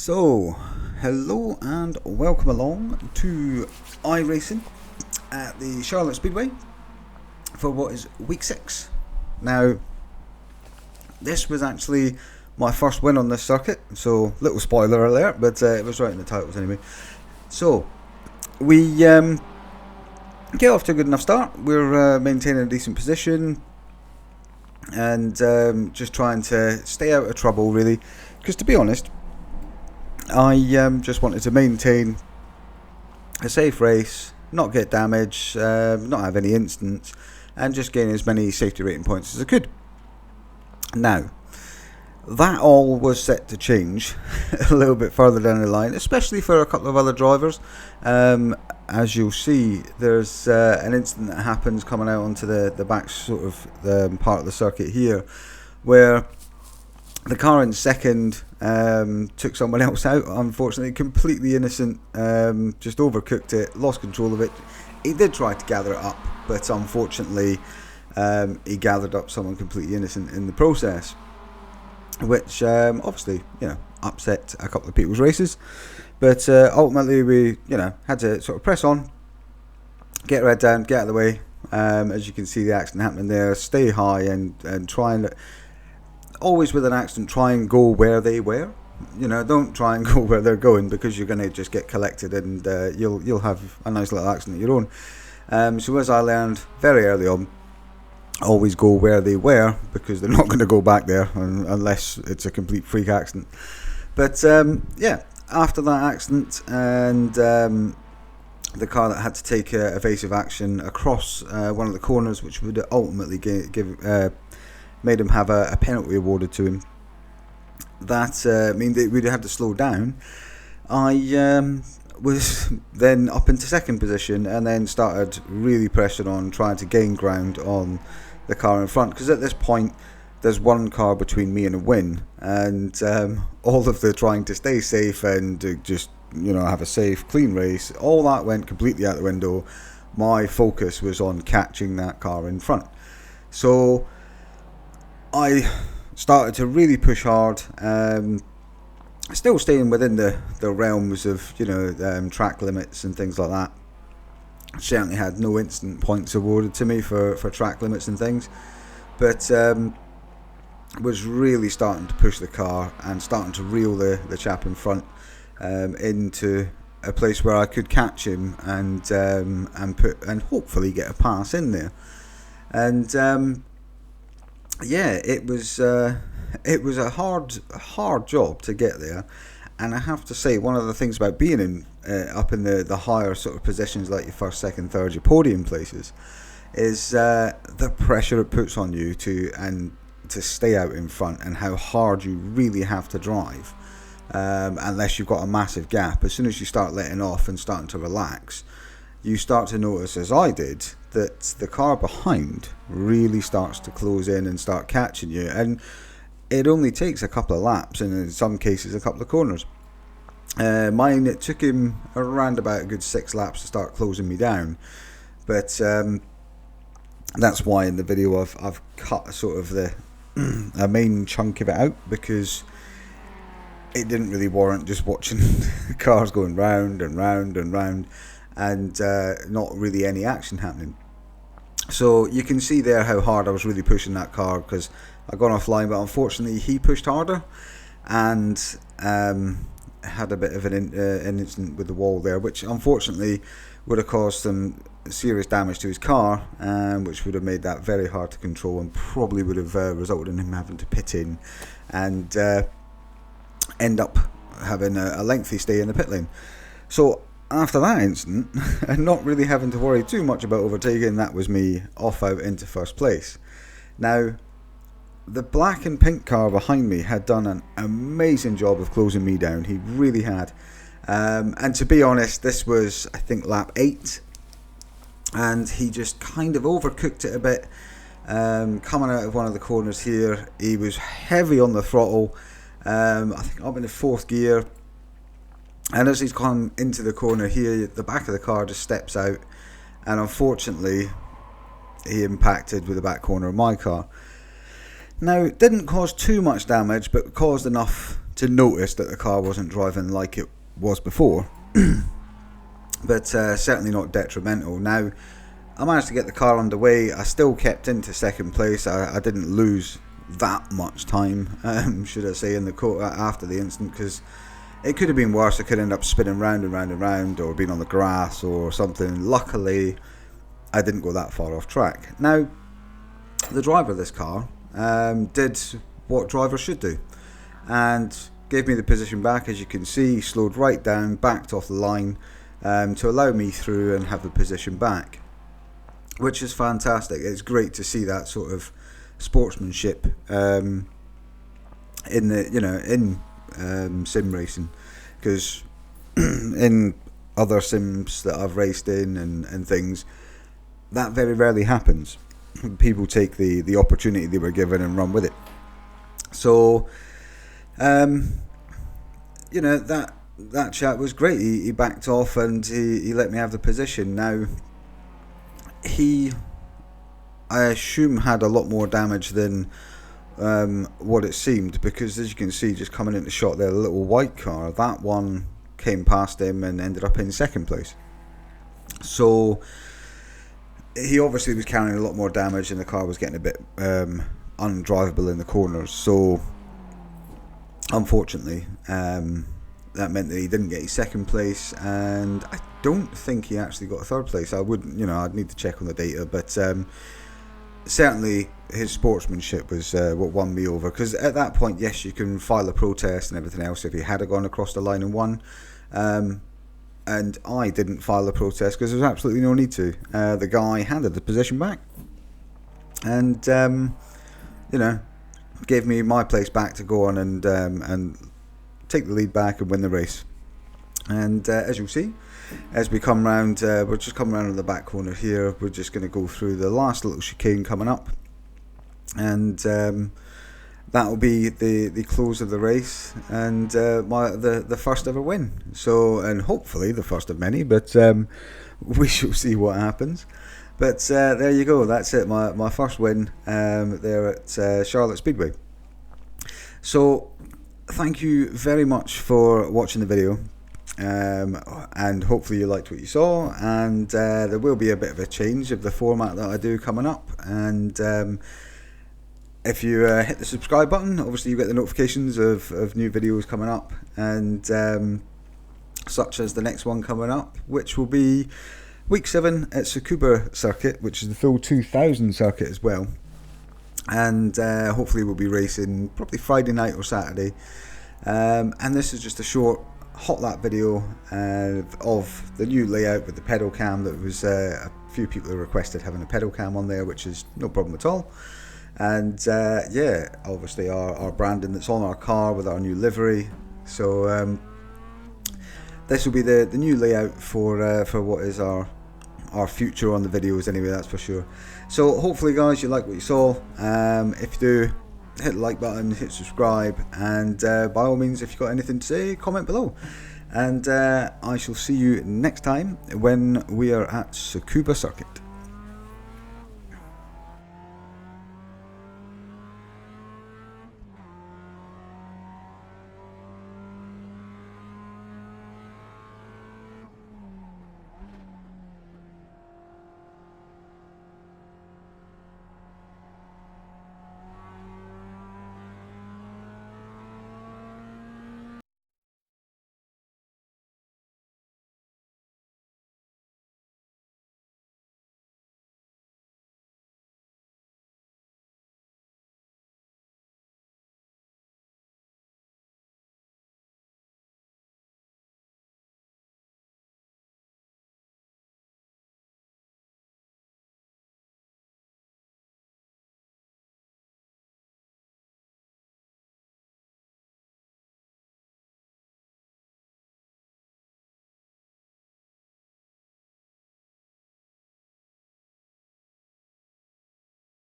So, hello and welcome along to iRacing at the Charlotte Speedway for what is week 6. Now, this was actually my first win on this circuit, so little spoiler alert, but it was right in the titles anyway. So, we get off to a good enough start. We're maintaining a decent position and just trying to stay out of trouble, really, because to be honest, I just wanted to maintain a safe race, not get damaged, not have any incidents, and just gain as many safety rating points as I could. Now, that all was set to change a little bit further down the line, especially for a couple of other drivers. As you'll see, there's an incident that happens coming out onto the back sort of part of the circuit here, where the car in second took someone else out, unfortunately, completely innocent, just overcooked it, lost control of it. He did try to gather it up, but unfortunately he gathered up someone completely innocent in the process, which obviously, upset a couple of people's races. But ultimately we, had to sort of press on, get red down, get out of the way. As you can see, the accident happening there. Stay high and try and... Always with an accident, try and go where they were. Don't try and go where they're going, because you're going to just get collected and you'll have a nice little accident of your own. So as I learned very early on, always go where they were, because they're not going to go back there unless it's a complete freak accident. But after that accident and the car that had to take evasive action across one of the corners, which would ultimately made him have a penalty awarded to him. That means that we'd have to slow down. I was then up into second position and then started really pressing on, trying to gain ground on the car in front, because at this point there's one car between me and a win, and all of the trying to stay safe and just have a safe, clean race, all that went completely out the window. My focus was on catching that car in front. So I started to really push hard, still staying within the realms of track limits and things like that. Certainly had no instant points awarded to me for track limits and things, but was really starting to push the car and starting to reel the chap in front into a place where I could catch him and hopefully get a pass in there. And it was a hard job to get there, and I have to say, one of the things about being in up in the higher sort of positions, like your first, second, third, your podium places, is the pressure it puts on you to stay out in front, and how hard you really have to drive, unless you've got a massive gap. As soon as you start letting off and starting to relax, you start to notice, as I did, that the car behind really starts to close in and start catching you, and it only takes a couple of laps, and in some cases a couple of corners. Mine, it took him around about a good 6 laps to start closing me down, but that's why in the video I've cut sort of a main chunk of it out, because it didn't really warrant just watching cars going round and round and round and not really any action happening. So you can see there how hard I was really pushing that car, because I got offline, but unfortunately he pushed harder and had a bit of an incident with the wall there, which unfortunately would have caused some serious damage to his car, which would have made that very hard to control, and probably would have resulted in him having to pit in and end up having a lengthy stay in the pit lane. So after that incident, and not really having to worry too much about overtaking, that was me off out into first place. Now, the black and pink car behind me had done an amazing job of closing me down. He really had. And to be honest, this was, I think, lap 8. And he just kind of overcooked it a bit. Coming out of one of the corners here, he was heavy on the throttle. I think up in the 4th gear. And as he's come into the corner here, the back of the car just steps out, and unfortunately he impacted with the back corner of my car. Now, it didn't cause too much damage, but caused enough notice that the car wasn't driving like it was before. But certainly not detrimental. Now, I managed to get the car underway. I still kept into second place. I didn't lose that much time, should I say, in the court after the incident, because it could have been worse. I could end up spinning round and round and round, or being on the grass or something. Luckily, I didn't go that far off track. Now, the driver of this car did what drivers should do, and gave me the position back. As you can see, he slowed right down, backed off the line to allow me through and have the position back, which is fantastic. It's great to see that sort of sportsmanship in the sim racing, because in other sims that I've raced in and things, that very rarely happens. People take the opportunity they were given and run with it. So that chat was great. He backed off and he let me have the position. Now, he, I assume, had a lot more damage than what it seemed, because as you can see, just coming into shot there, the little white car, that one came past him and ended up in second place. So he obviously was carrying a lot more damage, and the car was getting a bit undrivable in the corners. So unfortunately, that meant that he didn't get his second place, and I don't think he actually got a third place. I wouldn't, I'd need to check on the data, but certainly his sportsmanship was what won me over, because at that point, yes, you can file a protest and everything else if he had gone across the line and won, and I didn't file a protest because there was absolutely no need to. The guy handed the position back and gave me my place back to go on and take the lead back and win the race. And as you'll see, as we come round, we're just coming around on the back corner here. We're just going to go through the last little chicane coming up, and that will be the close of the race, and the first ever win. So, and hopefully the first of many, but we shall see what happens. But there you go. That's it. My first win there at Charlotte Speedway. So thank you very much for watching the video, and hopefully you liked what you saw. And there will be a bit of a change of the format that I do coming up, and if you hit the subscribe button, obviously you get the notifications of new videos coming up, and such as the next one coming up, which will be week 7 at Tsukuba Circuit, which is the full 2000 circuit as well. And hopefully we'll be racing probably Friday night or Saturday. And this is just a short hot lap video of the new layout with the pedal cam. That was a few people who requested having a pedal cam on there, which is no problem at all. And yeah, obviously our branding that's on our car with our new livery. So this will be the new layout for what is our future on the videos anyway, that's for sure. So hopefully guys, you like what you saw. If you do, hit the like button, hit subscribe, and by all means, if you've got anything to say, comment below. And I shall see you next time when we are at Tsukuba Circuit.